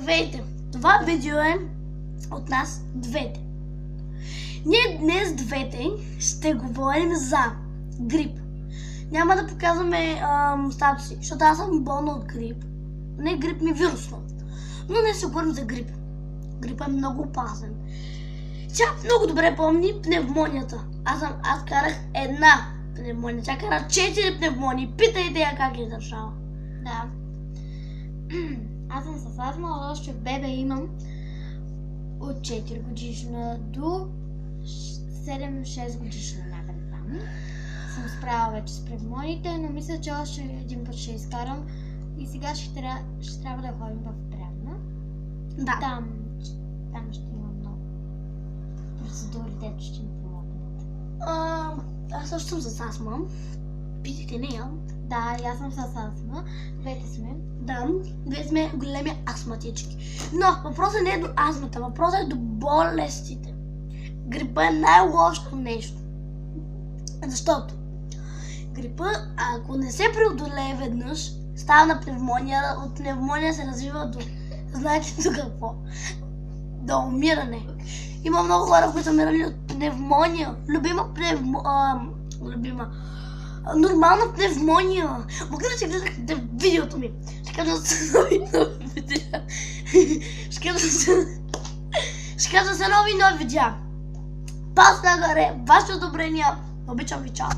Здравейте! Това видео е от нас двете. Ние днес двете ще говорим за грип. Няма да показваме статуси, защото аз съм болна от грип. Не грип ми вирусно. Но не се говорим за грип. Грип е много опасен. Тя много добре помни пневмонията. Аз карах една пневмония. Тя кара 4 пневмонии. Питайте я как е държала. Да. Аз съм с астма, още бебе имам от 4 годишна до 7-6 годишна някъде там. Съм справила вече с пневмониите, но мисля, че още един път ще изкарам и сега ще трябва да ходим в здравна. Да. Там ще има много процедури, дето ще ми помогнат. Аз също съм с астма. Питайте нея. Да, и аз съм с астма. Двете сме. Да, две сме големи астматички. Но въпросът не е до астмата, въпросът е до болестите. Грипа е най-лошото нещо. Защото грипа, ако не се преодолее веднъж, става на пневмония, от пневмония се развива до, знаете до какво? До умиране. Има много хора, които са умирали от пневмония. Нормална пневмония. Мога да си гледате видеото ми. Ще кажа да се нови видеа. Ще кажа се нови видеа. Пас нагоре, ваши одобрения. Обичам ви, чао.